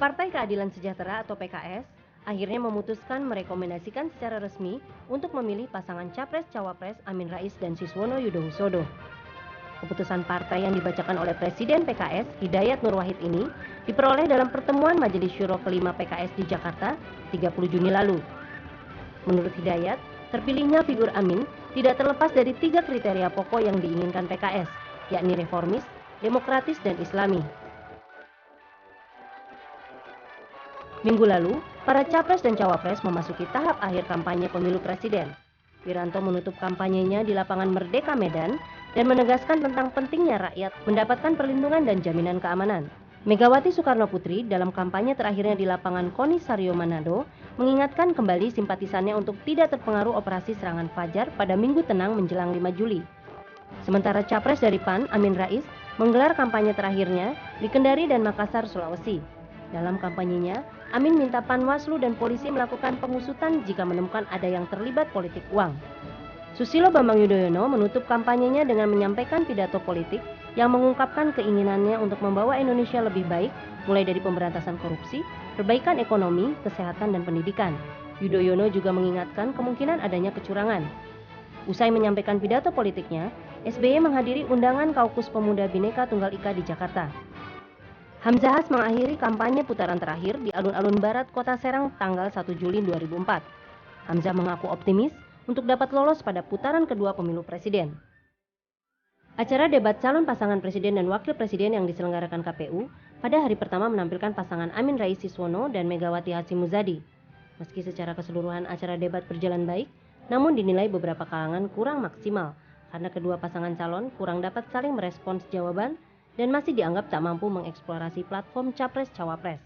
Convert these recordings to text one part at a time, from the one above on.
Partai Keadilan Sejahtera atau PKS akhirnya memutuskan merekomendasikan secara resmi untuk memilih pasangan Capres-Cawapres Amin Rais dan Siswono Yudhoyono. Keputusan partai yang dibacakan oleh Presiden PKS Hidayat Nur Wahid ini diperoleh dalam pertemuan Majelis Syuro kelima PKS di Jakarta 30 Juni lalu. Menurut Hidayat, terpilihnya figur Amin tidak terlepas dari 3 kriteria pokok yang diinginkan PKS, yakni reformis, demokratis, dan islami. Minggu lalu, para capres dan cawapres memasuki tahap akhir kampanye pemilu presiden. Wiranto menutup kampanyenya di lapangan Merdeka Medan dan menegaskan tentang pentingnya rakyat mendapatkan perlindungan dan jaminan keamanan. Megawati Soekarno Putri dalam kampanye terakhirnya di lapangan Konisario Manado mengingatkan kembali simpatisannya untuk tidak terpengaruh operasi serangan Fajar pada Minggu tenang menjelang 5 Juli. Sementara capres dari PAN, Amin Rais, menggelar kampanye terakhirnya di Kendari dan Makassar, Sulawesi. Dalam kampanyenya, Amin minta Panwaslu dan polisi melakukan pengusutan jika menemukan ada yang terlibat politik uang. Susilo Bambang Yudhoyono menutup kampanyenya dengan menyampaikan pidato politik yang mengungkapkan keinginannya untuk membawa Indonesia lebih baik, mulai dari pemberantasan korupsi, perbaikan ekonomi, kesehatan, dan pendidikan. Yudhoyono juga mengingatkan kemungkinan adanya kecurangan. Usai menyampaikan pidato politiknya, SBY menghadiri undangan Kaukus Pemuda Bhinneka Tunggal Ika di Jakarta. Hamzahas mengakhiri kampanye putaran terakhir di alun-alun barat Kota Serang tanggal 1 Juli 2004. Hamzah mengaku optimis untuk dapat lolos pada putaran kedua pemilu presiden. Acara debat calon pasangan presiden dan wakil presiden yang diselenggarakan KPU pada hari pertama menampilkan pasangan Amin Rais Siswono dan Megawati Hasyim Muzadi. Meski secara keseluruhan acara debat berjalan baik, namun dinilai beberapa kalangan kurang maksimal karena kedua pasangan calon kurang dapat saling merespons jawaban dan masih dianggap tak mampu mengeksplorasi platform Capres-Cawapres.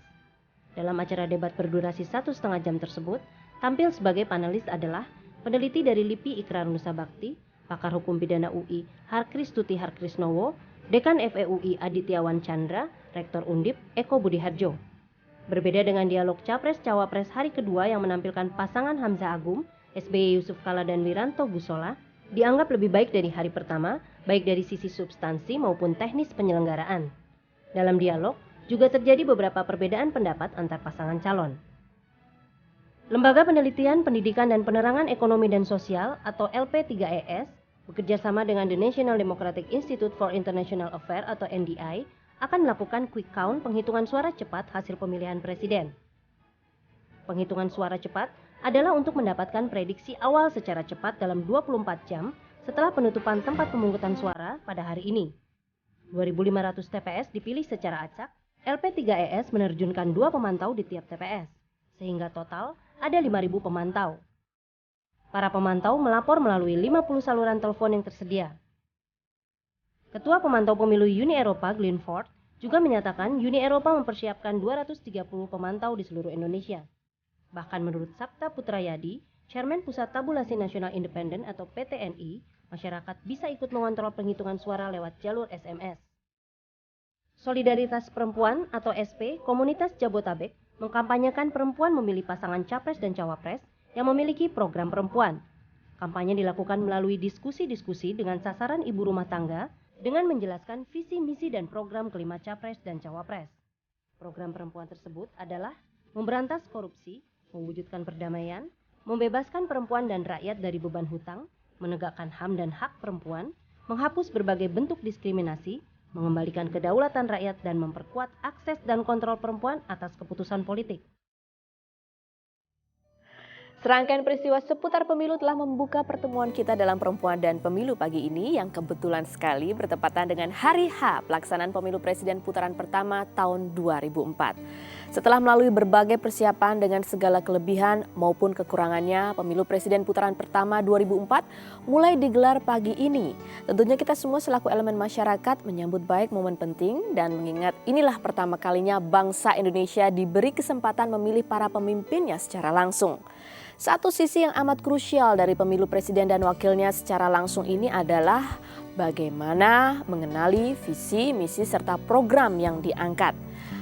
Dalam acara debat berdurasi 1,5 jam tersebut, tampil sebagai panelis adalah peneliti dari LIPI Ikrar Nusa Bakti, pakar hukum pidana UI Harkristuti Harkrisnowo, Dekan FEUI Adityawan Chandra, Rektor Undip Eko Budiharjo. Berbeda dengan dialog Capres-Cawapres hari kedua yang menampilkan pasangan Hamzah Agum, SBY Yusuf Kala dan Wiranto Gusola, dianggap lebih baik dari hari pertama, baik dari sisi substansi maupun teknis penyelenggaraan. Dalam dialog, juga terjadi beberapa perbedaan pendapat antar pasangan calon. Lembaga Penelitian, Pendidikan, dan Penerangan Ekonomi dan Sosial atau LP3ES bekerja sama dengan The National Democratic Institute for International Affairs atau NDI akan melakukan quick count penghitungan suara cepat hasil pemilihan presiden. Penghitungan suara cepat adalah untuk mendapatkan prediksi awal secara cepat dalam 24 jam setelah penutupan tempat pemungutan suara pada hari ini. 2.500 TPS dipilih secara acak, LP3ES menerjunkan 2 pemantau di tiap TPS, sehingga total ada 5.000 pemantau. Para pemantau melapor melalui 50 saluran telepon yang tersedia. Ketua Pemantau Pemilu Uni Eropa, Glenn Ford, juga menyatakan Uni Eropa mempersiapkan 230 pemantau di seluruh Indonesia. Bahkan menurut Sapta Putrayadi, Chairman Pusat Tabulasi Nasional Independen atau PTNI, masyarakat bisa ikut mengontrol penghitungan suara lewat jalur SMS. Solidaritas Perempuan atau SP Komunitas Jabotabek mengkampanyekan perempuan memilih pasangan capres dan cawapres yang memiliki program perempuan. Kampanye dilakukan melalui diskusi-diskusi dengan sasaran ibu rumah tangga dengan menjelaskan visi, misi, dan program kelima capres dan cawapres. Program perempuan tersebut adalah memberantas korupsi, mewujudkan perdamaian, membebaskan perempuan dan rakyat dari beban hutang, menegakkan HAM dan hak perempuan, menghapus berbagai bentuk diskriminasi, mengembalikan kedaulatan rakyat, dan memperkuat akses dan kontrol perempuan atas keputusan politik. Serangkaian peristiwa seputar pemilu telah membuka pertemuan kita dalam Perempuan dan Pemilu pagi ini yang kebetulan sekali bertepatan dengan Hari H pelaksanaan pemilu presiden putaran pertama tahun 2004. Setelah melalui berbagai persiapan dengan segala kelebihan maupun kekurangannya, pemilu presiden putaran pertama 2004 mulai digelar pagi ini. Tentunya kita semua selaku elemen masyarakat menyambut baik momen penting dan mengingat inilah pertama kalinya bangsa Indonesia diberi kesempatan memilih para pemimpinnya secara langsung. Satu sisi yang amat krusial dari pemilu presiden dan wakilnya secara langsung ini adalah bagaimana mengenali visi, misi, serta program yang diangkat.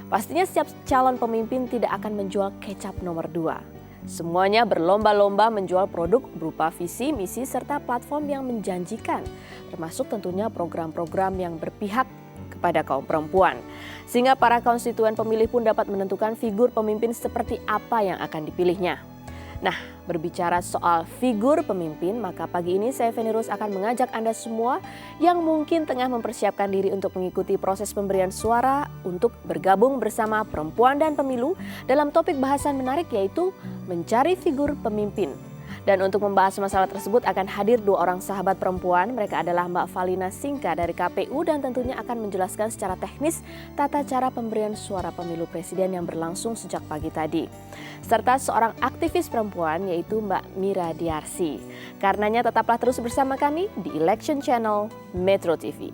Pastinya setiap calon pemimpin tidak akan menjual kecap nomor 2. Semuanya berlomba-lomba menjual produk berupa visi, misi, serta platform yang menjanjikan, termasuk tentunya program-program yang berpihak kepada kaum perempuan. Sehingga para konstituen pemilih pun dapat menentukan figur pemimpin seperti apa yang akan dipilihnya. Nah, berbicara soal figur pemimpin, maka pagi ini saya Feni Rose akan mengajak Anda semua yang mungkin tengah mempersiapkan diri untuk mengikuti proses pemberian suara untuk bergabung bersama Perempuan dan Pemilu dalam topik bahasan menarik yaitu mencari figur pemimpin. Dan untuk membahas masalah tersebut akan hadir 2 orang sahabat perempuan. Mereka adalah Mbak Valina Singka dari KPU dan tentunya akan menjelaskan secara teknis tata cara pemberian suara pemilu presiden yang berlangsung sejak pagi tadi. Serta seorang aktivis perempuan yaitu Mbak Mira Diarsi. Karenanya tetaplah terus bersama kami di Election Channel Metro TV.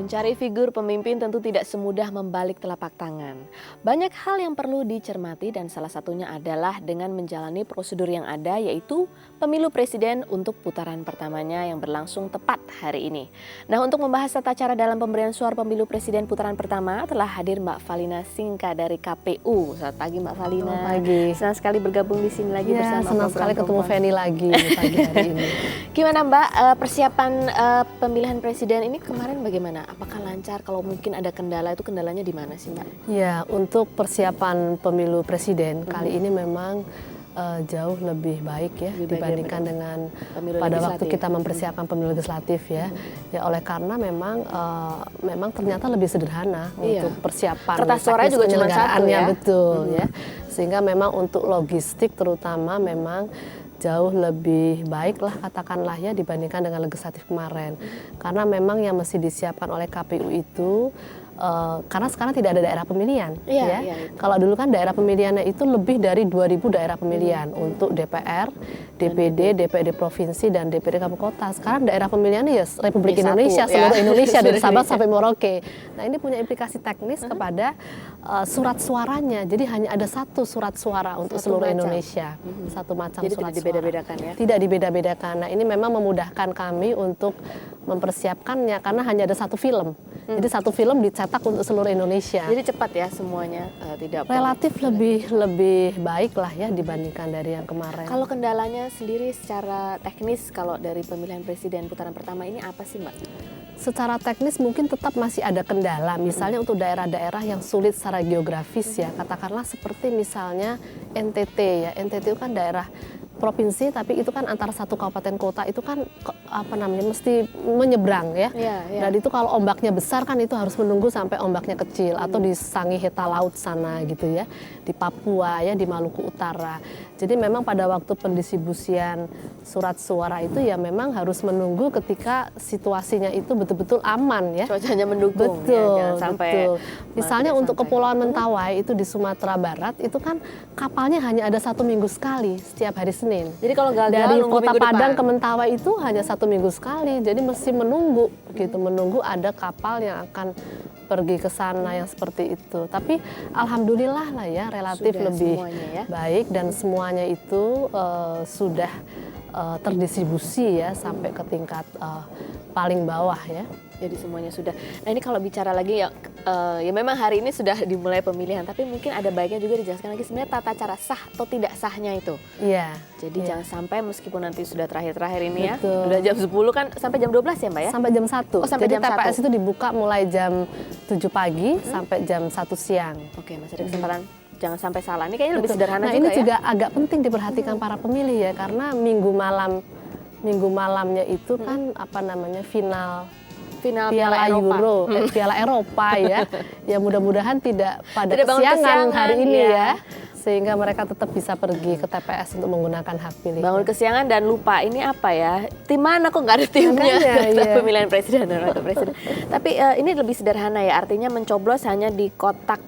Mencari figur pemimpin tentu tidak semudah membalik telapak tangan. Banyak hal yang perlu dicermati dan salah satunya adalah dengan menjalani prosedur yang ada yaitu pemilu presiden untuk putaran pertamanya yang berlangsung tepat hari ini. Nah, untuk membahas tata cara dalam pemberian suara pemilu presiden putaran pertama telah hadir Mbak Valina Singka dari KPU. Selamat pagi Mbak Valina. Selamat pagi. Senang sekali bergabung di sini lagi Ya, bersama senang sekali ketemu Feni lagi di pagi hari ini. Gimana Mbak, persiapan pemilihan presiden ini kemarin bagaimana? Apakah lancar? Kalau mungkin ada kendala, itu kendalanya di mana sih Mbak? Ya, untuk persiapan pemilu presiden kali ini memang jauh lebih baik ya dibandingkan dengan pemilu pada legislatif. waktu kita mempersiapkan pemilu legislatif ya. Ya oleh karena memang ternyata lebih sederhana untuk persiapan. Kertas suaranya juga cuma satu ya. Betul ya. Sehingga memang untuk logistik terutama memang jauh lebih baik lah katakanlah ya dibandingkan dengan legislatif kemarin. Karena memang yang mesti disiapkan oleh KPU itu karena sekarang tidak ada daerah pemilihan ya. Kalau dulu kan daerah pemilihannya itu lebih dari 2.000 daerah pemilihan untuk DPR, DPD, DPRD provinsi dan DPRD kabupaten kota. Sekarang daerah pemilihannya ya Republik Indonesia, seluruh Indonesia dari Sabang sampai Merauke. Nah, ini punya implikasi teknis kepada surat suaranya. Jadi hanya ada satu surat suara untuk seluruh Indonesia. Satu macam jadi surat tidak dibeda-bedakan ya. Tidak dibeda-bedakan. Nah, ini memang memudahkan kami untuk mempersiapkannya karena hanya ada satu film. Jadi satu film dicetak untuk seluruh Indonesia. Jadi cepat ya semuanya, tidak relatif lebih baik lah ya dibandingkan dari yang kemarin. Kalau kendalanya sendiri secara teknis kalau dari pemilihan presiden putaran pertama ini apa sih Mbak? Secara teknis mungkin tetap masih ada kendala, misalnya untuk daerah-daerah yang sulit secara geografis ya, katakanlah seperti misalnya NTT ya, NTT itu kan daerah provinsi tapi itu kan antara satu kabupaten kota itu kan mesti menyeberang ya. Dan itu kalau ombaknya besar kan itu harus menunggu sampai ombaknya kecil atau di Sangiheta laut sana gitu ya, di Papua ya, di Maluku Utara. Jadi memang pada waktu pendistribusian surat suara itu ya memang harus menunggu ketika situasinya itu betul-betul aman ya. Cuacanya mendukung. Betul, ya, sampai betul. Misalnya untuk Kepulauan Mentawai itu di Sumatera Barat itu kan kapalnya hanya ada 1 minggu sekali setiap hari Senin. Jadi kalau gagal dari Kota Padang depan ke Mentawai itu hanya 1 minggu sekali. Jadi mesti menunggu gitu, menunggu ada kapal yang akan pergi ke sana yang seperti itu. Tapi alhamdulillah lah ya relatif sudah lebih baik dan semuanya itu sudah terdistribusi ya sampai ke tingkat paling bawah ya. Jadi semuanya sudah. Nah ini kalau bicara lagi ya memang hari ini sudah dimulai pemilihan, tapi mungkin ada baiknya juga dijelaskan lagi sebenarnya tata cara sah atau tidak sahnya itu. Iya. Jadi jangan sampai meskipun nanti sudah terakhir-terakhir ini ya, udah jam 10 kan sampai jam 12 ya Mbak ya? Sampai jam 1. Oh, sampai jadi jam TPS 1. itu dibuka mulai jam 7 pagi sampai jam 1 siang. Oke, masih ada kesempatan. Jangan sampai salah. Ini kayaknya lebih sederhana nah, juga ini ya. juga agak penting diperhatikan para pemilih ya, karena minggu malamnya itu kan final Piala Euro, Piala Eropa ya. Ya mudah-mudahan tidak pada kesiangan hari ini ya. Sehingga mereka tetap bisa pergi ke TPS untuk menggunakan hak pilih. Bangun kesiangan dan lupa ini apa ya? Tim mana kok nggak ada timnya? Pemilihan presiden dan wakil presiden. Tapi ini lebih sederhana ya, artinya mencoblos hanya di kotak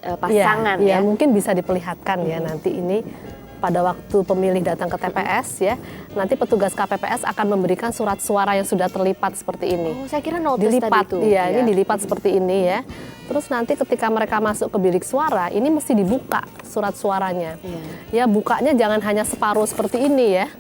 pasangan ya. Mungkin bisa diperlihatkan ya nanti ini. Pada waktu pemilih datang ke TPS ya, nanti petugas KPPS akan memberikan surat suara yang sudah terlipat seperti ini. Oh, saya kira notice dilipat, tadi itu. Iya, ini dilipat seperti ini ya. Terus nanti ketika mereka masuk ke bilik suara, ini mesti dibuka surat suaranya. Ya, bukanya jangan hanya separuh seperti ini ya.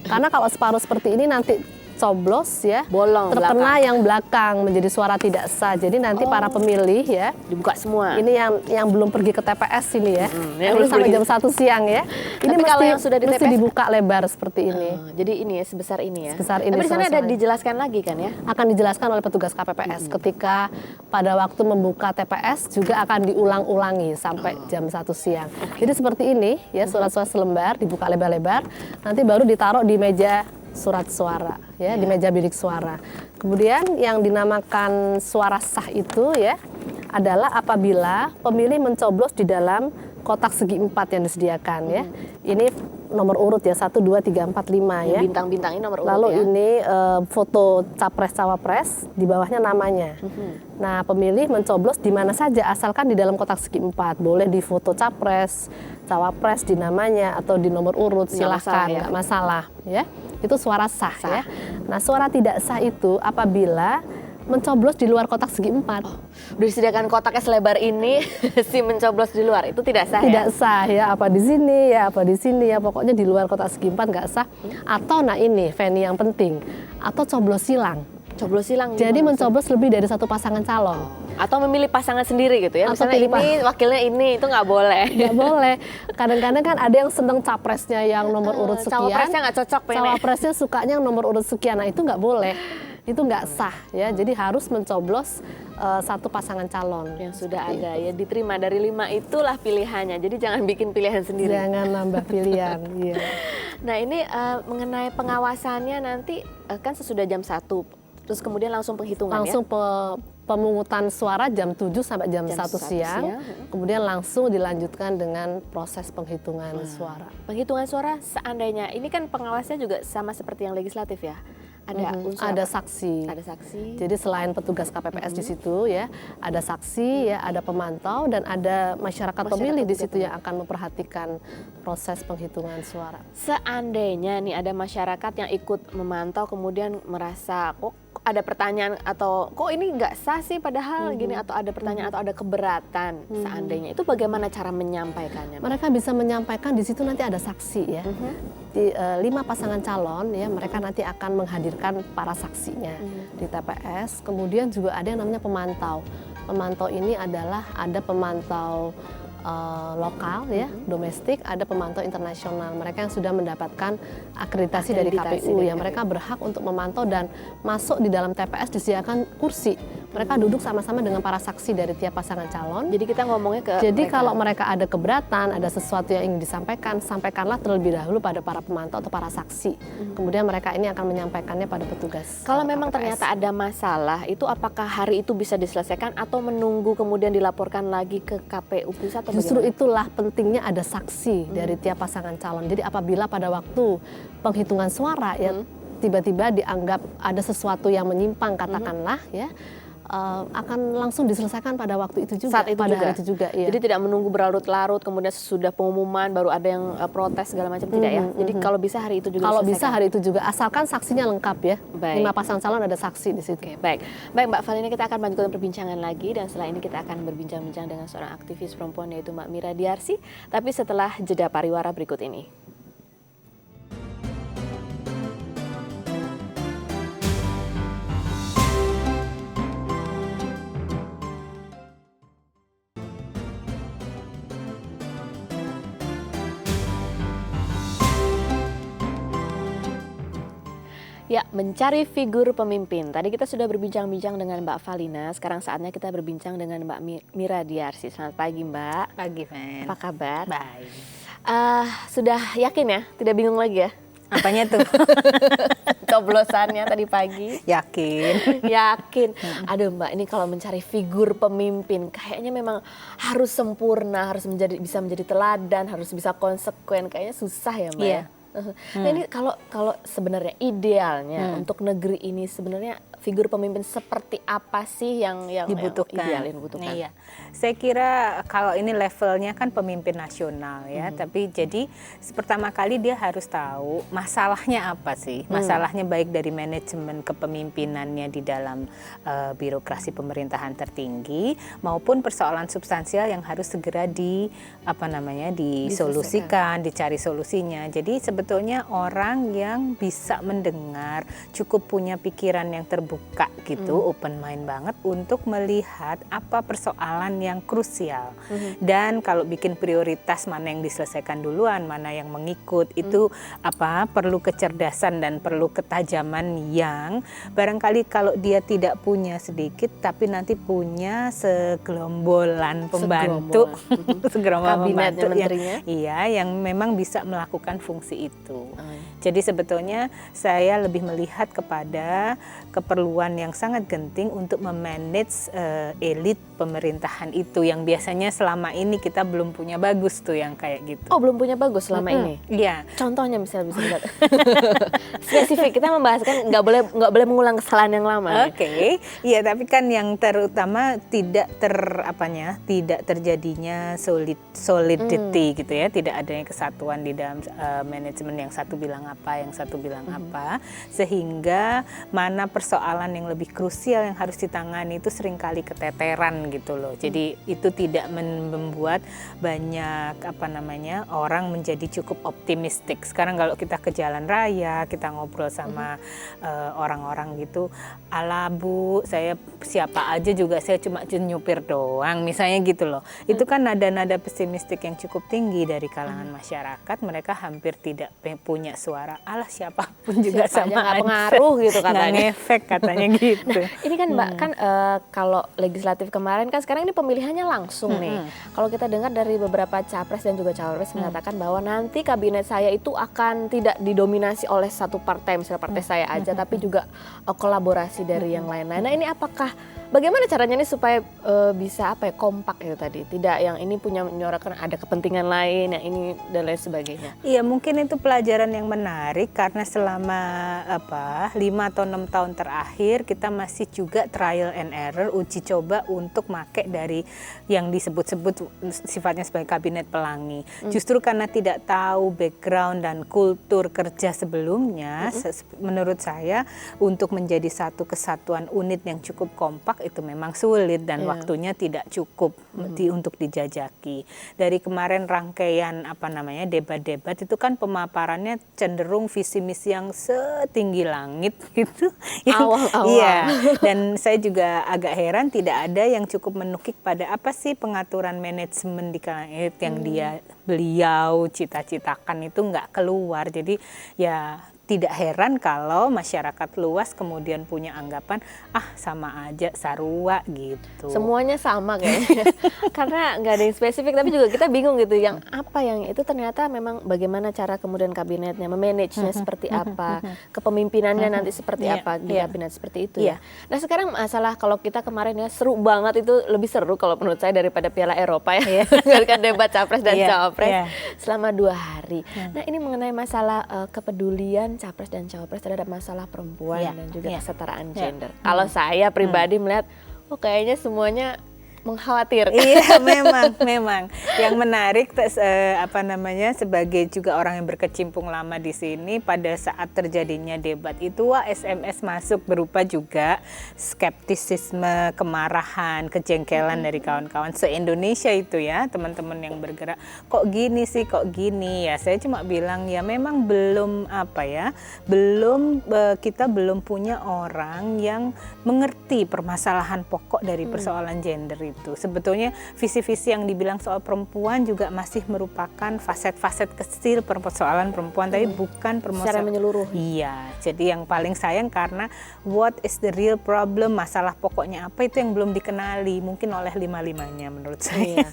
Karena kalau separuh seperti ini nanti coblos ya Bolong terkena belakang. yang belakang menjadi suara tidak sah. Jadi nanti para pemilih ya Dibuka semua. ini yang belum pergi ke TPS ini ya. yang Ini belum sampai pergi. jam 1 siang ya. Ini Tapi kalau yang sudah di mesti TPS dibuka lebar seperti ini. Jadi ini ya sebesar ini ya. Sebesar ini Tapi di sana ada suara-suaranya. dijelaskan lagi kan ya? Akan dijelaskan oleh petugas KPPS ketika pada waktu membuka TPS juga akan diulang-ulangi sampai jam 1 siang. Jadi seperti ini ya, surat-suara selembar dibuka lebar-lebar, nanti baru ditaruh di meja surat suara ya, di meja bilik suara. Kemudian yang dinamakan suara sah itu ya adalah apabila pemilih mencoblos di dalam kotak segi 4 yang disediakan ya. Ini nomor urut ya 1, 2, 3, 4, 5 ya. Bintang-bintang ini nomor urut Lalu ya. ini foto capres-cawapres, di bawahnya namanya. Nah, pemilih mencoblos di mana saja asalkan di dalam kotak segi 4. Boleh di foto capres, cawapres, di namanya atau di nomor urut, Nggak silahkan, masalah ya? nggak masalah ya. Itu suara sah ya. Nah, suara tidak sah itu apabila mencoblos di luar kotak segi 4. Udah disediakan kotaknya selebar ini, si mencoblos di luar itu tidak sah Tidak ya? sah ya, apa di sini ya, apa di sini ya, pokoknya di luar kotak segi 4 nggak sah. Atau nah ini Feni yang penting, atau coblos silang. Coblos silang. Jadi gimana? mencoblos lebih dari satu pasangan calon. Atau memilih pasangan sendiri gitu ya? Atau Misalnya pilih ini wakilnya ini, itu nggak boleh. Nggak boleh. Kadang-kadang kan ada yang seneng capresnya yang nomor urut sekian. Cawapresnya nggak cocok pengennya. Cawapresnya sukanya yang nomor urut sekian. Nah itu nggak boleh. Itu nggak sah ya. Jadi harus mencoblos satu pasangan calon. Yang sudah ada ya, diterima dari 5 itulah pilihannya. Jadi jangan bikin pilihan sendiri. Jangan nambah pilihan. Iya. Nah ini mengenai pengawasannya nanti kan sesudah jam 1, terus kemudian langsung penghitungan Langsung ya? pemungutan suara jam 7 sampai jam 1 Jam 1 siang. siang. Kemudian langsung dilanjutkan dengan proses penghitungan suara. Penghitungan suara seandainya, ini kan pengawasnya juga sama seperti yang legislatif ya? Ada unsur Ada apa? saksi. Ada saksi. Jadi selain petugas KPPS di situ ya, ada saksi ya, ada pemantau dan ada masyarakat pemilih di situ yang akan memperhatikan proses penghitungan suara. Seandainya nih ada masyarakat yang ikut memantau kemudian merasa kok ada pertanyaan atau kok ini nggak sah sih padahal gini, atau ada pertanyaan atau ada keberatan seandainya, itu bagaimana cara menyampaikannya? Mereka bisa menyampaikan di situ, nanti ada saksi ya. Di 5 pasangan calon ya, mereka nanti akan menghadirkan para saksinya di TPS. Kemudian juga ada yang namanya pemantau. Pemantau ini adalah ada pemantau lokal ya, domestik, ada pemantau internasional. Mereka yang sudah mendapatkan akreditasi dari KPU ya, mereka berhak untuk memantau dan masuk di dalam TPS disediakan kursi. Mereka duduk sama-sama dengan para saksi dari tiap pasangan calon. Jadi kita ngomongnya ke Jadi mereka. kalau mereka ada keberatan, ada sesuatu yang ingin disampaikan, sampaikanlah terlebih dahulu pada para pemantau atau para saksi. Kemudian mereka ini akan menyampaikannya pada petugas. Kalau memang KPPS. ternyata ada masalah, itu apakah hari itu bisa diselesaikan atau menunggu kemudian dilaporkan lagi ke KPU pusat atau Justru bagaimana? itulah pentingnya ada saksi dari tiap pasangan calon. Jadi apabila pada waktu penghitungan suara ya tiba-tiba dianggap ada sesuatu yang menyimpang katakanlah ya, akan langsung diselesaikan pada waktu itu juga. Saat itu pada juga. hari itu juga ya. Jadi tidak menunggu berlarut-larut kemudian sesudah pengumuman baru ada yang protes segala macam, tidak ya. Jadi kalau bisa hari itu juga Kalau bisa diselesaikan. hari itu juga, asalkan saksinya lengkap ya. Baik. 5 pasang calon ada saksi di situ. Oke, baik. Baik Mbak Valina, kita akan melanjutkan perbincangan lagi dan setelah ini kita akan berbincang-bincang dengan seorang aktivis perempuan yaitu Mbak Mira Diarsi, tapi setelah jeda pariwara berikut ini. Ya, mencari figur pemimpin. Tadi kita sudah berbincang-bincang dengan Mbak Valina, sekarang saatnya kita berbincang dengan Mbak Mira Diarsi. Selamat pagi Mbak. Pagi, Fen. Apa kabar? Baik. Sudah yakin ya? Tidak bingung lagi ya? Apanya tuh? Coblosannya tadi pagi. Yakin. Yakin. Aduh Mbak, ini kalau mencari figur pemimpin kayaknya memang harus sempurna, harus bisa menjadi teladan, harus bisa konsekuen. Kayaknya susah ya Mbak. Iya. Ya? Nah ini kalau sebenarnya idealnya untuk negeri ini sebenarnya figur pemimpin seperti apa sih yang Dibutuhkan. ideal yang dibutuhkan? Nah, iya. Saya kira kalau ini levelnya kan pemimpin nasional ya, tapi jadi pertama kali dia harus tahu masalahnya apa sih. Masalahnya baik dari manajemen kepemimpinannya di dalam birokrasi pemerintahan tertinggi maupun persoalan substansial yang harus segera disolusikan, dicari solusinya. Jadi sebetulnya sebetulnya orang yang bisa mendengar, cukup punya pikiran yang terbuka gitu, open mind banget untuk melihat apa persoalan yang krusial. Dan kalau bikin prioritas mana yang diselesaikan duluan, mana yang mengikut, itu perlu kecerdasan dan perlu ketajaman yang barangkali kalau dia tidak punya sedikit tapi nanti punya segelombolan pembantu, segerombolan pembantu yang memang bisa melakukan fungsi itu. Jadi sebetulnya saya lebih melihat kepada keperluan yang sangat genting untuk memanage elit pemerintahan itu yang biasanya selama ini kita belum punya bagus tuh yang kayak gitu. Oh, belum punya bagus selama ini? Iya. Contohnya misalnya bisa lihat. Spesifik, kita membahas kan nggak boleh mengulang kesalahan yang lama. Oke. Iya, tapi kan yang terutama tidak terjadinya solidity gitu ya, tidak adanya kesatuan di dalam manajemen, yang satu bilang apa, yang satu bilang apa, sehingga mana persoalan yang lebih krusial yang harus ditangani itu seringkali keteteran gitu loh. Jadi itu tidak membuat banyak orang menjadi cukup optimistik. Sekarang kalau kita ke jalan raya, kita ngobrol sama orang-orang gitu, ala Bu, saya siapa aja juga saya cuma nyupir doang misalnya gitu loh. Itu kan nada-nada pesimistik yang cukup tinggi dari kalangan masyarakat. Mereka hampir tidak punya suara, alah siapapun juga siapa sama aja, pengaruh gitu katanya, nggak ngefek katanya gitu. Nah, ini kan Mbak, kan kalau legislatif kemarin kan sekarang ini pemilihannya langsung nih. Kalau kita dengar dari beberapa capres dan juga cawapres mengatakan bahwa nanti kabinet saya itu akan tidak didominasi oleh satu partai, misalnya partai saya aja, tapi juga kolaborasi dari yang lain-lain. Nah, ini apakah bagaimana caranya nih supaya bisa kompak itu tadi, tidak yang ini punya menyuarakan ada kepentingan lain, yang ini dan lain sebagainya. Iya, mungkin itu pelajaran yang menarik karena selama 5 atau 6 tahun terakhir kita masih juga trial and error, uji coba untuk make dari yang disebut-sebut sifatnya sebagai kabinet pelangi. Justru karena tidak tahu background dan kultur kerja sebelumnya, menurut saya untuk menjadi satu kesatuan unit yang cukup kompak itu memang sulit dan waktunya tidak cukup untuk dijajaki. Dari kemarin rangkaian debat-debat itu kan pemaparannya cenderung visi misi yang setinggi langit gitu. Awal-awal. Iya. Dan saya juga agak heran tidak ada yang cukup menukik pada apa sih pengaturan manajemen di kalangan elit yang beliau cita-citakan itu nggak keluar. Jadi ya tidak heran kalau masyarakat luas kemudian punya anggapan sama aja sarua gitu. Semuanya sama kayaknya. Karena nggak ada yang spesifik, tapi juga kita bingung gitu yang apa yang itu ternyata memang bagaimana cara kemudian kabinetnya memanagenya seperti apa, kepemimpinannya nanti seperti apa di kabinet seperti itu ya. Nah, sekarang masalah kalau kita kemarin ya seru banget, itu lebih seru kalau menurut saya daripada Piala Eropa ya. Kan debat capres dan cawapres selama 2 hari. Nah, ini mengenai masalah kepedulian capres dan cawapres terhadap masalah perempuan dan juga kesetaraan gender. Kalau saya pribadi melihat, kayaknya semuanya mengkhawatirkan. Iya, memang. Yang menarik sebagai juga orang yang berkecimpung lama di sini, pada saat terjadinya debat itu SMS masuk berupa juga skeptisisme, kemarahan, kejengkelan dari kawan-kawan se-Indonesia itu ya, teman-teman yang bergerak. Kok gini sih, kok gini ya. Saya cuma bilang ya memang kita belum punya orang yang mengerti permasalahan pokok dari persoalan gender itu. Sebetulnya visi-visi yang dibilang soal perempuan juga masih merupakan faset-faset kecil persoalan perempuan, tapi bukan permasalahan secara menyeluruh. Iya, jadi yang paling sayang karena what is the real problem, masalah pokoknya apa itu yang belum dikenali mungkin oleh lima-limanya menurut saya.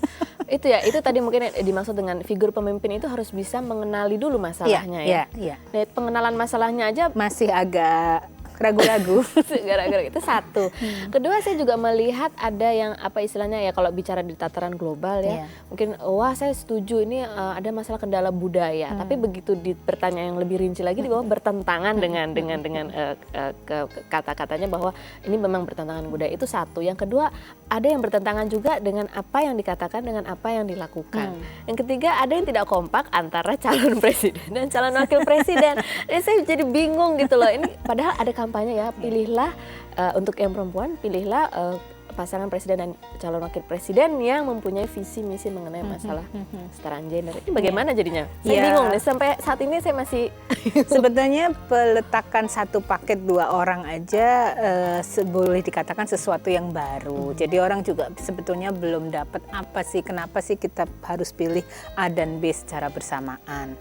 Itu tadi mungkin dimaksud dengan figur pemimpin itu harus bisa mengenali dulu masalahnya ya. Nah, pengenalan masalahnya aja masih agak ragu-ragu. Gara-gara itu satu. Kedua, saya juga melihat ada yang istilahnya ya, kalau bicara di tataran global ya, mungkin saya setuju ini ada masalah kendala budaya. Tapi begitu di pertanyaan yang lebih rinci lagi di bawah bertentangan dengan kata-katanya bahwa ini memang bertentangan budaya, itu satu. Yang kedua, ada yang bertentangan juga dengan apa yang dikatakan dengan apa yang dilakukan. Yang ketiga, ada yang tidak kompak antara calon presiden dan calon wakil presiden. Jadi saya jadi bingung gitu loh. Ini padahal ada kampanye ya, pilihlah untuk yang perempuan, pilihlah pasangan presiden dan calon wakil presiden yang mempunyai visi misi mengenai masalah kesetaraan gender. Ini bagaimana jadinya? Saya bingung nih, sampai saat ini saya masih Sebetulnya peletakan satu paket 2 orang aja boleh dikatakan sesuatu yang baru. Jadi orang juga sebetulnya belum dapat apa sih, kenapa sih kita harus pilih A dan B secara bersamaan.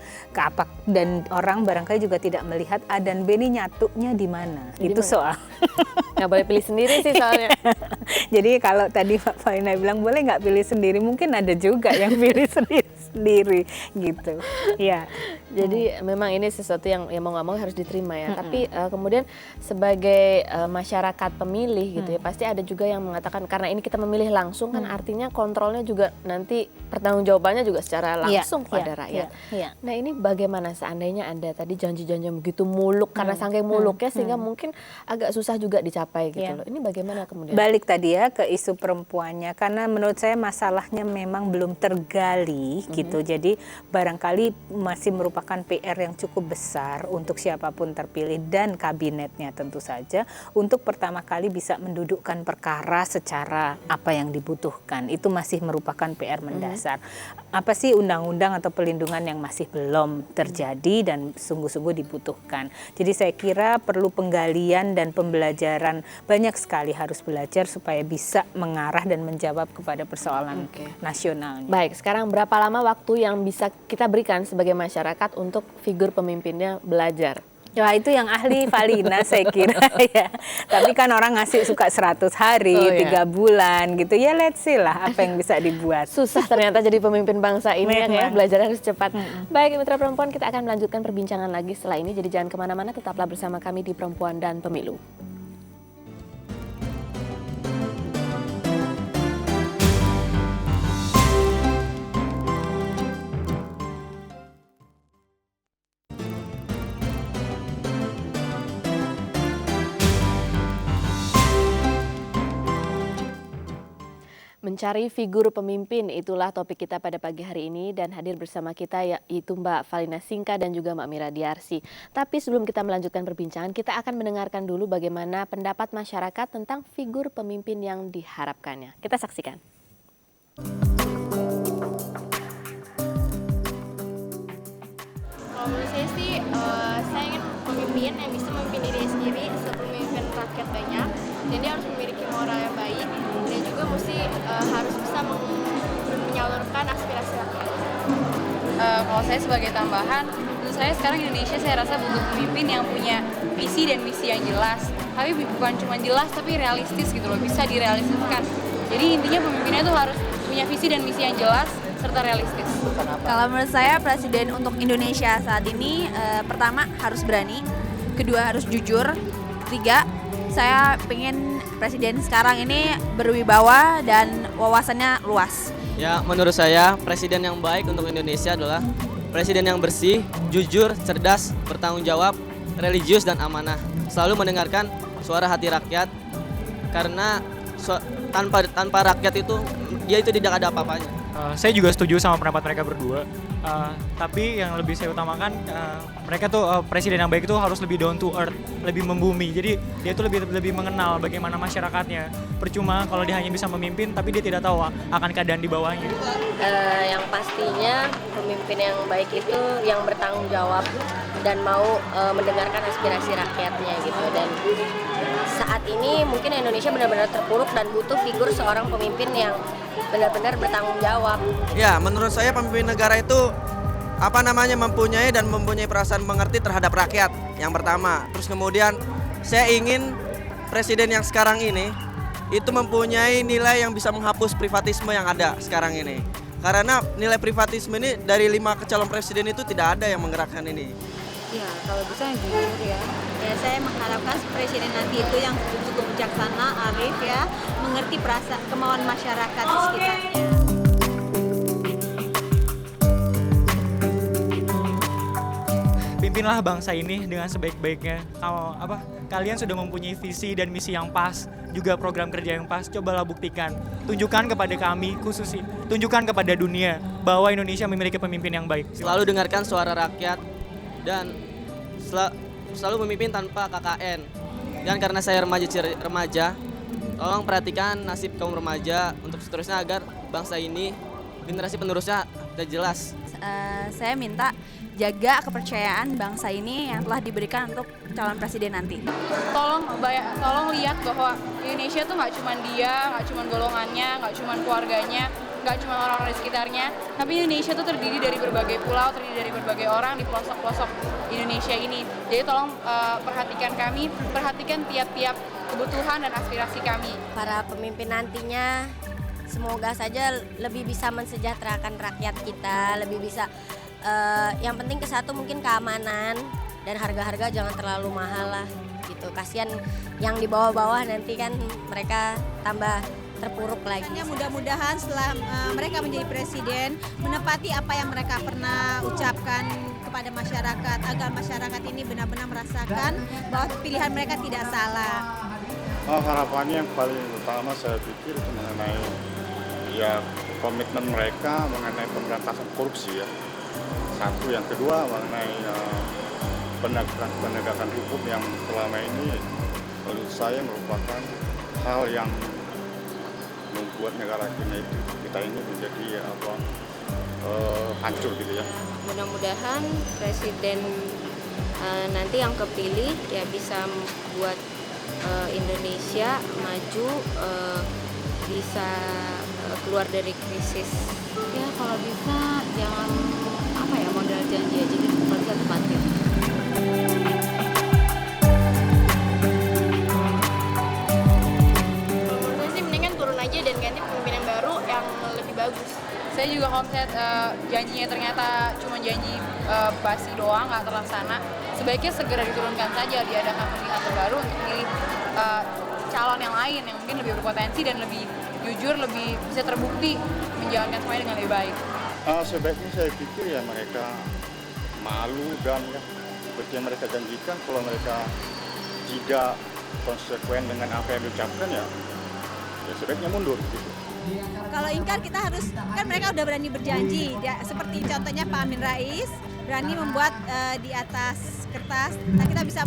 Dan orang barangkali juga tidak melihat A dan B ini nyatunya di mana. Itu soal. nggak boleh pilih sendiri sih soalnya. Jadi kalau tadi Pak Falina bilang boleh nggak pilih sendiri, mungkin ada juga yang pilih sendiri gitu. Ya. Jadi memang ini sesuatu yang mau nggak mau harus diterima ya. Tapi kemudian sebagai masyarakat pemilih gitu ya, pasti ada juga yang mengatakan karena ini kita memilih langsung kan artinya kontrolnya juga nanti pertanggungjawabannya juga secara langsung kepada rakyat. Nah ini bagaimana seandainya ada tadi janji-janji begitu muluk karena saking muluknya sehingga mungkin agak susah juga dicapai gitu loh. Ini bagaimana kemudian? Balik tadi ya ke isu perempuannya, karena menurut saya masalahnya memang belum tergali gitu. Jadi barangkali masih merupakan PR yang cukup besar untuk siapapun terpilih dan kabinetnya tentu saja untuk pertama kali bisa mendudukkan perkara secara apa yang dibutuhkan. Itu masih merupakan PR mendasar. Apa sih undang-undang atau pelindungan yang masih belum terjadi dan sungguh-sungguh dibutuhkan. Jadi saya kira perlu penggalian dan pembelajaran, banyak sekali harus belajar supaya bisa mengarah dan menjawab kepada persoalan nasionalnya. Baik, sekarang berapa lama waktu yang bisa kita berikan sebagai masyarakat untuk figur pemimpinnya belajar? Wah itu yang ahli Falina saya kira ya. Tapi kan orang ngasih suka 100 hari, 3 bulan gitu. Ya let's see lah apa yang bisa dibuat. Susah ternyata jadi pemimpin bangsa ini ya, belajar harus cepat. Baik Mitra Perempuan, kita akan melanjutkan perbincangan lagi setelah ini. Jadi jangan kemana-mana, tetaplah bersama kami di Perempuan dan Pemilu. Mencari figur pemimpin, itulah topik kita pada pagi hari ini dan hadir bersama kita yaitu Mbak Falina Singka dan juga Mbak Mira Diarsi. Tapi sebelum kita melanjutkan perbincangan, kita akan mendengarkan dulu bagaimana pendapat masyarakat tentang figur pemimpin yang diharapkannya. Kita saksikan. Kalau menurut saya sih, saya ingin pemimpin yang bisa memimpin diri sendiri, memimpin rakyat banyak, dan dia harus memiliki moral yang baik, dan juga mesti harus bisa menyalurkan aspirasi rakyat. Kalau saya sebagai tambahan, menurut saya sekarang Indonesia saya rasa butuh pemimpin yang punya visi dan misi yang jelas. Tapi bukan cuma jelas, tapi realistis gitu loh, bisa direalisasikan. Jadi intinya pemimpinnya itu harus punya visi dan misi yang jelas, serta realistis. Kalau menurut saya presiden untuk Indonesia saat ini pertama harus berani, kedua harus jujur, ketiga saya pengen presiden sekarang ini berwibawa dan wawasannya luas. Ya, menurut saya presiden yang baik untuk Indonesia adalah presiden yang bersih, jujur, cerdas, bertanggung jawab, religius dan amanah. Selalu mendengarkan suara hati rakyat karena tanpa rakyat itu dia itu tidak ada apa-apanya. Saya juga setuju sama pendapat mereka berdua. Tapi yang lebih saya utamakan mereka tuh presiden yang baik itu harus lebih down to earth, lebih membumi. Jadi dia tuh lebih mengenal bagaimana masyarakatnya. Percuma kalau dia hanya bisa memimpin tapi dia tidak tahu akan keadaan di bawahnya. Yang pastinya pemimpin yang baik itu yang bertanggung jawab dan mau mendengarkan aspirasi rakyatnya gitu. Dan saat ini mungkin Indonesia benar-benar terpuruk dan butuh figur seorang pemimpin yang benar-benar bertanggung jawab. Ya, menurut saya pemimpin negara itu mempunyai perasaan mengerti terhadap rakyat yang pertama. Terus kemudian saya ingin presiden yang sekarang ini itu mempunyai nilai yang bisa menghapus privatisme yang ada sekarang ini. Karena nilai privatisme ini dari 5 calon presiden itu tidak ada yang menggerakkan ini. Ya, kalau bisa yang jujur ya. Ya, saya mengharapkan presiden nanti itu yang cukup bijaksana, arif ya, mengerti perasaan kemauan masyarakat di sekitarnya. Pimpinlah bangsa ini dengan sebaik-baiknya. Kalian sudah mempunyai visi dan misi yang pas, juga program kerja yang pas. Cobalah buktikan, tunjukkan kepada kami khususnya, tunjukkan kepada dunia bahwa Indonesia memiliki pemimpin yang baik. Selalu dengarkan suara rakyat dan selalu memimpin tanpa KKN. Dan karena saya remaja, tolong perhatikan nasib kaum remaja untuk seterusnya agar bangsa ini generasi penerusnya tidak jelas. Saya minta jaga kepercayaan bangsa ini yang telah diberikan untuk calon presiden nanti. Tolong lihat bahwa Indonesia tuh nggak cuma dia, nggak cuma golongannya, nggak cuma keluarganya, nggak cuma orang-orang di sekitarnya, tapi Indonesia tuh terdiri dari berbagai pulau, terdiri dari berbagai orang di pelosok-pelosok Indonesia ini. Jadi tolong perhatikan kami, perhatikan tiap-tiap kebutuhan dan aspirasi kami. Para pemimpin nantinya semoga saja lebih bisa mensejahterakan rakyat kita, lebih bisa yang penting satu mungkin keamanan dan harga-harga jangan terlalu mahal lah gitu. Kasihan yang di bawah-bawah nanti kan mereka tambah terpuruk lagi. Mudah-mudahan setelah mereka menjadi presiden menepati apa yang mereka pernah ucapkan kepada masyarakat agar masyarakat ini benar-benar merasakan bahwa pilihan mereka tidak salah. Harapannya yang paling utama saya pikir itu mengenai ya komitmen mereka mengenai pemberantasan korupsi ya. Satu, yang kedua mengenai penegakan hukum yang selama ini menurut saya merupakan hal yang membuat negara kita ini menjadi hancur gitu ya. Mudah-mudahan presiden nanti yang kepilih ya bisa membuat Indonesia maju, bisa keluar dari krisis. Ya kalau bisa jangan modal janji aja gitu, kalau bisa tepatin. Menurut saya sih mendingan turun aja dan ganti pemimpin yang baru yang lebih bagus. Saya juga kalau misalnya janjinya ternyata cuma janji basi doang, nggak terlaksana, sebaiknya segera diturunkan saja, diadakan pemilihan terbaru untuk memilih calon yang lain yang mungkin lebih berpotensi dan lebih jujur, lebih bisa terbukti menjalankan semuanya dengan lebih baik. Sebaiknya saya pikir ya mereka malu dan ya seperti yang mereka janjikan, kalau mereka tidak konsekuen dengan apa yang diucapkan ya sebaiknya mundur gitu. Kalau ingkar kita harus, kan mereka udah berani berjanji, seperti contohnya Pak Amin Rais berani membuat di atas kertas, nah kita bisa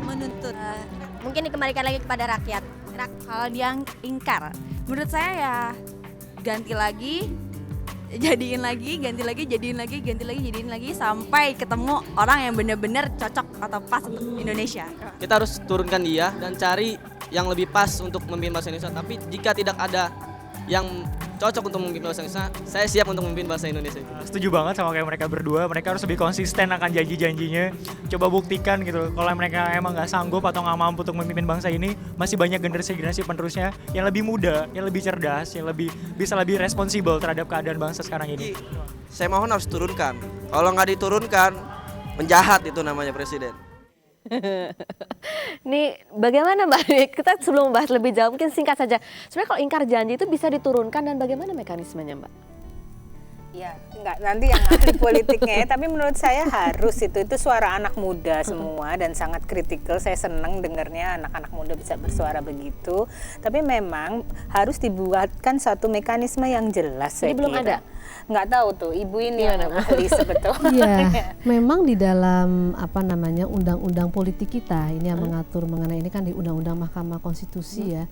menuntut. Mungkin dikembalikan lagi kepada rakyat. Kalau dia ingkar, menurut saya ya ganti lagi, jadiin lagi, ganti lagi, jadiin lagi, ganti lagi, jadiin lagi sampai ketemu orang yang benar-benar cocok atau pas untuk Indonesia. Kita harus turunkan dia dan cari yang lebih pas untuk memimpin bangsa Indonesia. Tapi jika tidak ada yang cocok untuk memimpin bangsa Indonesia, saya siap untuk memimpin bangsa Indonesia. Setuju banget sama kayak mereka berdua, mereka harus lebih konsisten akan janji-janjinya. Coba buktikan gitu, kalau mereka emang nggak sanggup atau nggak mampu untuk memimpin bangsa ini, masih banyak generasi-generasi penerusnya yang lebih muda, yang lebih cerdas, yang bisa lebih responsibel terhadap keadaan bangsa sekarang ini. Saya mohon harus turunkan. Kalau nggak diturunkan, menjahat itu namanya presiden. Nih bagaimana Mbak? Kita sebelum membahas lebih jauh mungkin singkat saja. Sebenarnya kalau ingkar janji itu bisa diturunkan dan bagaimana mekanismenya Mbak? Ya, enggak nanti yang ahli politiknya ya, tapi menurut saya harus itu suara anak muda semua dan sangat kritikal. Saya senang dengarnya anak-anak muda bisa bersuara begitu. Tapi memang harus dibuatkan satu mekanisme yang jelas. Jadi belum ada? Nggak tahu tuh, Ibu ini yang ahli sebetulnya. Iya, memang di dalam undang-undang politik kita ini yang mengatur mengenai ini kan di Undang-Undang Mahkamah Konstitusi ya.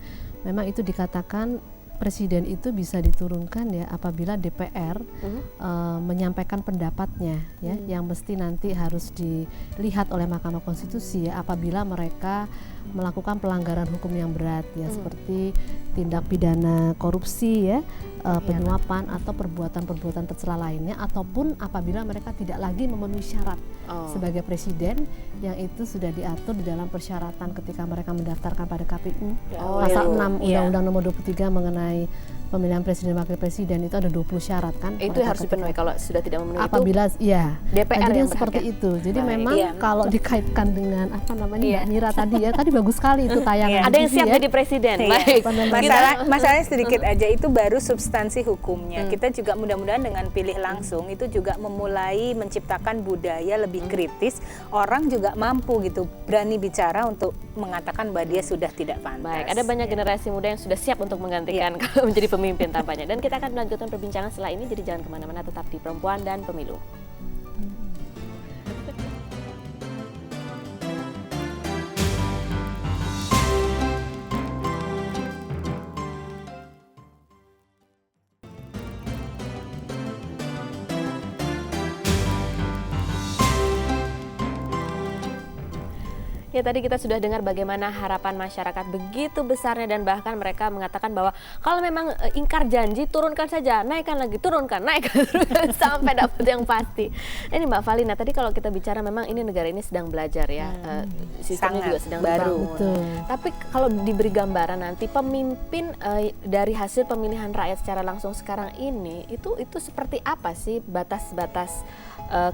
Memang itu dikatakan presiden itu bisa diturunkan ya apabila DPR menyampaikan pendapatnya ya, yang mesti nanti harus dilihat oleh Mahkamah Konstitusi ya apabila mereka melakukan pelanggaran hukum yang berat ya seperti tindak pidana korupsi ya, penyuapan atau perbuatan-perbuatan tercela lainnya, ataupun apabila mereka tidak lagi memenuhi syarat sebagai presiden yang itu sudah diatur di dalam persyaratan ketika mereka mendaftarkan pada KPU pasal 6 Undang-Undang Nomor 23 mengenai pemilihan presiden dan wakil presiden itu ada 20 syarat kan. Itu harus dipenuhi, kalau sudah tidak memenuhi apabila itu DPR jadi yang seperti berhak. itu. Jadi memang kalau dikaitkan dengan Mbak Mira tadi ya, tadi bagus sekali itu tayangan. Ada yang siap jadi presiden. Baik. Masalahnya sedikit aja, itu baru substansi hukumnya. Kita juga mudah-mudahan dengan pilih langsung itu juga memulai menciptakan budaya lebih kritis. Orang juga mampu gitu berani bicara untuk mengatakan bahwa dia sudah tidak pantas. Baik, ada banyak generasi muda yang sudah siap untuk menggantikan kalau menjadi pemimpin tampaknya. Dan kita akan melanjutkan perbincangan setelah ini, jadi jangan kemana-mana, tetap di Perempuan dan Pemilu. Ya, tadi kita sudah dengar bagaimana harapan masyarakat begitu besarnya dan bahkan mereka mengatakan bahwa kalau memang ingkar janji turunkan saja, naikkan lagi, turunkan, naikkan sampai dapat yang pasti. Ini Mbak Valina, tadi kalau kita bicara memang ini negara ini sedang belajar ya, sistemnya juga sedang baru. dibangun. Tapi kalau diberi gambaran nanti pemimpin dari hasil pemilihan rakyat secara langsung sekarang ini itu seperti apa sih batas-batas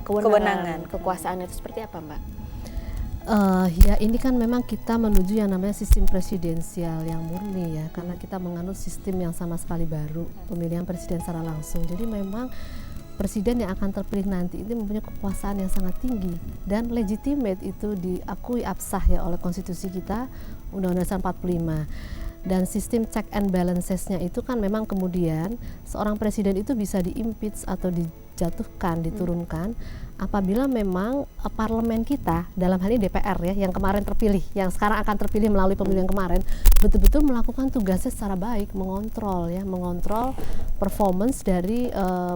kewenangan, kekuasaan itu seperti apa, Mbak? Ya ini kan memang kita menuju yang namanya sistem presidensial yang murni ya, karena kita menganut sistem yang sama sekali baru, pemilihan presiden secara langsung. Jadi memang presiden yang akan terpilih nanti ini mempunyai kekuasaan yang sangat tinggi dan legitimate, itu diakui absah ya oleh konstitusi kita, Undang-Undang Dasar 45. Dan sistem check and balancesnya itu kan memang kemudian seorang presiden itu bisa di-impeach atau dijatuhkan, diturunkan apabila memang parlemen kita, dalam hal ini DPR ya, yang kemarin terpilih, yang sekarang akan terpilih melalui pemilu yang kemarin, betul-betul melakukan tugasnya secara baik, mengontrol performance dari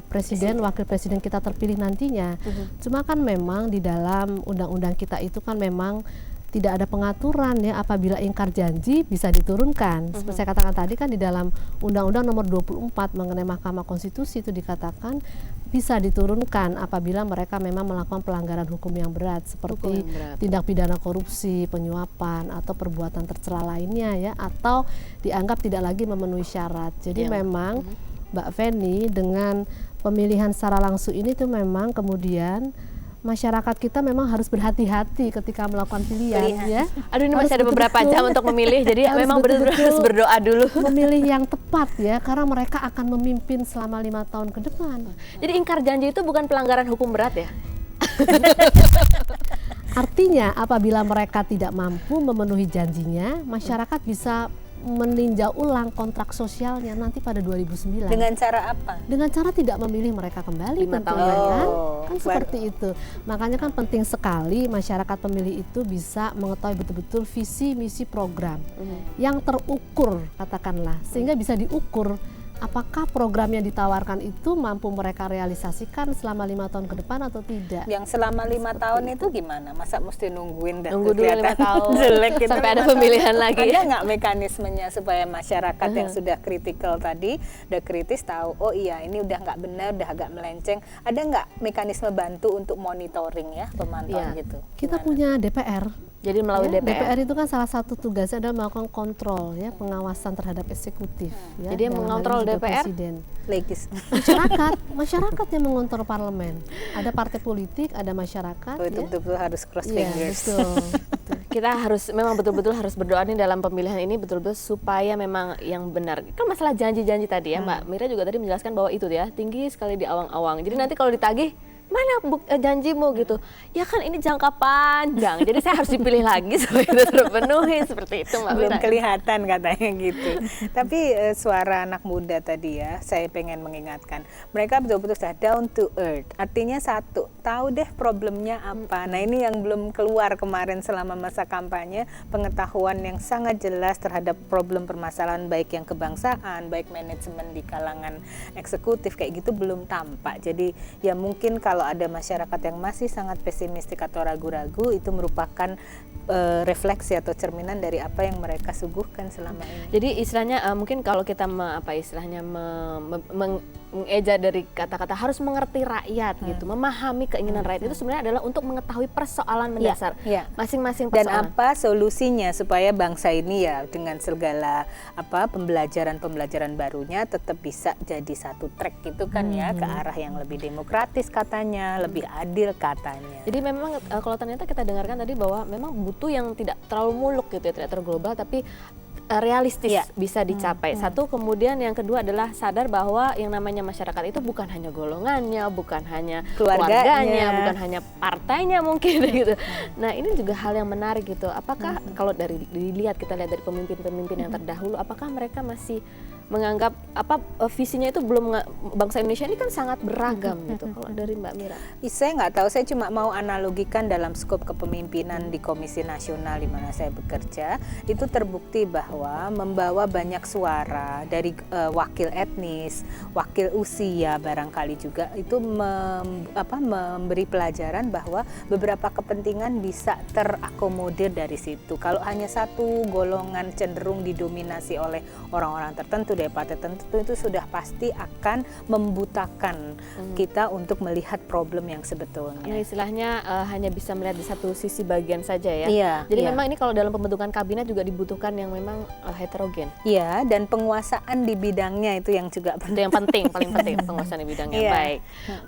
presiden, wakil presiden kita terpilih nantinya. Cuma kan memang di dalam undang-undang kita itu kan memang tidak ada pengaturan ya, apabila ingkar janji bisa diturunkan. Seperti saya katakan tadi kan di dalam Undang-Undang Nomor 24 mengenai Mahkamah Konstitusi itu dikatakan bisa diturunkan apabila mereka memang melakukan pelanggaran hukum yang berat seperti tindak pidana korupsi, penyuapan atau perbuatan tercela lainnya ya, atau dianggap tidak lagi memenuhi syarat. Jadi memang Mbak Feni, dengan pemilihan secara langsung ini tuh memang kemudian masyarakat kita memang harus berhati-hati ketika melakukan pilihan. Ya. Aduh, ini masih ada beberapa jam untuk memilih, jadi memang betul-betul harus berdoa dulu. Memilih yang tepat ya, karena mereka akan memimpin selama 5 tahun ke depan. Jadi ingkar janji itu bukan pelanggaran hukum berat ya? Artinya apabila mereka tidak mampu memenuhi janjinya, masyarakat bisa meninjau ulang kontrak sosialnya nanti pada 2009. Dengan cara apa? Dengan cara tidak memilih mereka kembali 5 tahun kan seperti itu. Makanya kan penting sekali masyarakat pemilih itu bisa mengetahui betul-betul visi misi program yang terukur katakanlah, sehingga bisa diukur apakah program yang ditawarkan itu mampu mereka realisasikan selama 5 tahun ke depan atau tidak. Yang selama 5 tahun itu gimana? Masa mesti nungguin dan nunggu dulu 5 tahun jelek gitu sampai ada pemilihan lagi. Ada nggak mekanismenya supaya masyarakat yang sudah kritikal tadi, udah kritis tahu, oh iya ini udah nggak benar, udah agak melenceng. Ada nggak mekanisme bantu untuk monitoring ya, pemantauan gitu? Kita punya DPR. Jadi melalui DPR itu kan salah satu tugasnya adalah melakukan kontrol ya, pengawasan terhadap eksekutif. Ya, jadi yang mengontrol DPR, presiden. Masyarakat yang mengontrol parlemen. Ada partai politik, ada masyarakat. Itu betul-betul harus cross fingers. Betul. Kita harus memang betul-betul harus berdoa nih dalam pemilihan ini betul-betul supaya memang yang benar. Kan masalah janji-janji tadi ya, Mbak Mira juga tadi menjelaskan bahwa itu ya tinggi sekali di awang-awang. Jadi nanti kalau ditagih, mana janjimu gitu, ya kan ini jangka panjang, jadi saya harus dipilih lagi supaya itu terpenuhi, seperti itu Mbak. Belum kelihatan katanya gitu. Tapi suara anak muda tadi ya, saya pengen mengingatkan, mereka betul-betul sudah down to earth, artinya satu, tahu deh problemnya apa. Nah ini yang belum keluar kemarin selama masa kampanye, pengetahuan yang sangat jelas terhadap problem permasalahan baik yang kebangsaan, baik manajemen di kalangan eksekutif kayak gitu belum tampak. Jadi ya mungkin kalau ada masyarakat yang masih sangat pesimistik atau ragu-ragu, itu merupakan refleksi atau cerminan dari apa yang mereka suguhkan selama ini. Jadi istilahnya mungkin kalau kita mengeja dari kata-kata harus mengerti rakyat gitu, memahami keinginan rakyat itu sebenarnya adalah untuk mengetahui persoalan mendasar masing-masing persoalan. Dan apa solusinya supaya bangsa ini ya dengan segala pembelajaran barunya tetap bisa jadi satu track gitu kan ya, ke arah yang lebih demokratis katanya, lebih adil katanya. Jadi memang kalau ternyata kita dengarkan tadi bahwa memang butuh yang tidak terlalu muluk gitu ya, tidak terlalu global tapi realistis bisa dicapai. Satu, kemudian yang kedua adalah sadar bahwa yang namanya masyarakat itu bukan hanya golongannya, bukan hanya keluarganya, bukan hanya partainya mungkin gitu. Nah ini juga hal yang menarik gitu. Apakah kalau kita lihat dari pemimpin-pemimpin yang terdahulu, apakah mereka masih menganggap visinya itu belum bangsa Indonesia ini kan sangat beragam gitu. Kalau dari Mbak Mira, Saya nggak tahu, saya cuma mau analogikan dalam skop kepemimpinan di Komisi Nasional di mana saya bekerja, itu terbukti bahwa membawa banyak suara dari wakil etnis, wakil usia barangkali juga itu memberi pelajaran bahwa beberapa kepentingan bisa terakomodir dari situ. Kalau hanya satu golongan cenderung didominasi oleh orang-orang tertentu dari partai tertentu, itu sudah pasti akan membutakan kita untuk melihat problem yang sebetulnya. Nah, istilahnya hanya bisa melihat di satu sisi bagian saja ya. Iya, Jadi iya. memang ini kalau dalam pembentukan kabinet juga dibutuhkan yang memang heterogen. Iya, dan penguasaan di bidangnya itu yang juga Itu yang penting, paling penting penguasaan di bidangnya. Iya.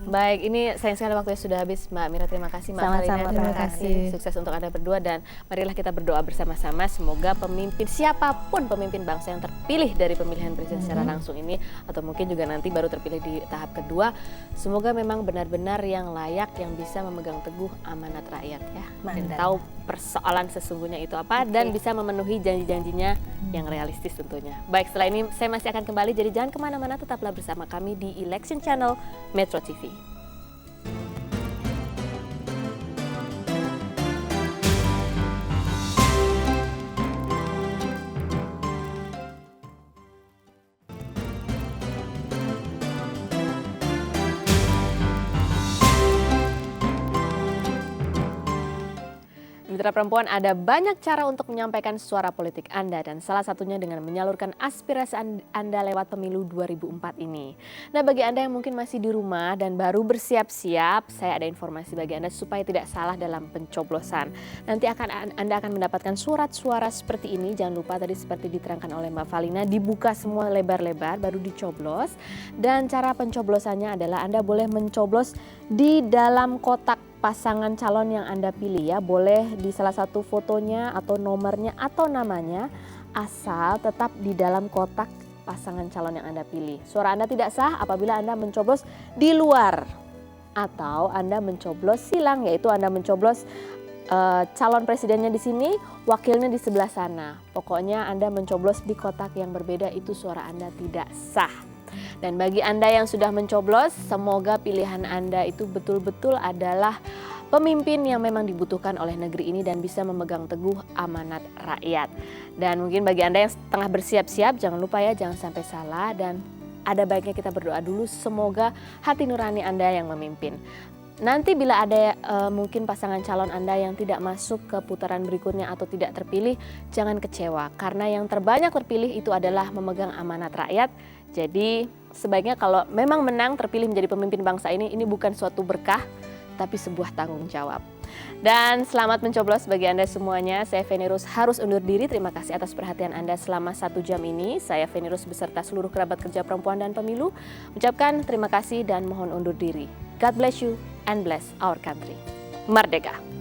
Baik, ini sayang sekali waktunya sudah habis, Mbak Mira. Terima kasih, Mbak Sama-sama, Farina. Terima terima kasih. Sukses untuk Anda berdua, dan marilah kita berdoa bersama-sama semoga pemimpin, siapapun pemimpin bangsa yang terpilih dari pemilihan presiden secara langsung ini, atau mungkin juga nanti baru terpilih di tahap kedua, semoga memang benar-benar yang layak, yang bisa memegang teguh amanat rakyat ya, dan Mantap. tahu persoalan sesungguhnya itu apa, dan bisa memenuhi janji-janjinya yang realistis tentunya. Baik, setelah ini saya masih akan kembali, jadi jangan kemana-mana, tetaplah bersama kami di Election Channel Metro TV. Mitra Perempuan, ada banyak cara untuk menyampaikan suara politik Anda, dan salah satunya dengan menyalurkan aspirasi Anda lewat pemilu 2004 ini. Nah, bagi Anda yang mungkin masih di rumah dan baru bersiap-siap, saya ada informasi bagi Anda supaya tidak salah dalam pencoblosan. Nanti Anda akan mendapatkan surat suara seperti ini. Jangan lupa tadi seperti diterangkan oleh Mbak Falina, dibuka semua lebar-lebar baru dicoblos. Dan cara pencoblosannya adalah Anda boleh mencoblos di dalam kotak pasangan calon yang Anda pilih ya, boleh di salah satu fotonya atau nomornya atau namanya, asal tetap di dalam kotak pasangan calon yang Anda pilih. Suara Anda tidak sah apabila Anda mencoblos di luar atau Anda mencoblos silang, yaitu Anda mencoblos calon presidennya di sini, wakilnya di sebelah sana. Pokoknya Anda mencoblos di kotak yang berbeda, itu suara Anda tidak sah. Dan bagi Anda yang sudah mencoblos, semoga pilihan Anda itu betul-betul adalah pemimpin yang memang dibutuhkan oleh negeri ini dan bisa memegang teguh amanat rakyat. Dan mungkin bagi Anda yang tengah bersiap-siap, jangan lupa ya, jangan sampai salah, dan ada baiknya kita berdoa dulu semoga hati nurani Anda yang memimpin. Nanti bila ada mungkin pasangan calon Anda yang tidak masuk ke putaran berikutnya atau tidak terpilih, jangan kecewa, karena yang terbanyak terpilih itu adalah memegang amanat rakyat. Jadi sebaiknya kalau memang menang terpilih menjadi pemimpin bangsa ini bukan suatu berkah, tapi sebuah tanggung jawab. Dan selamat mencoblos bagi Anda semuanya. Saya Feni Rus harus undur diri. Terima kasih atas perhatian Anda selama 1 jam ini. Saya Feni Rus beserta seluruh kerabat kerja perempuan dan pemilu ucapkan terima kasih dan mohon undur diri. God bless you and bless our country. Merdeka!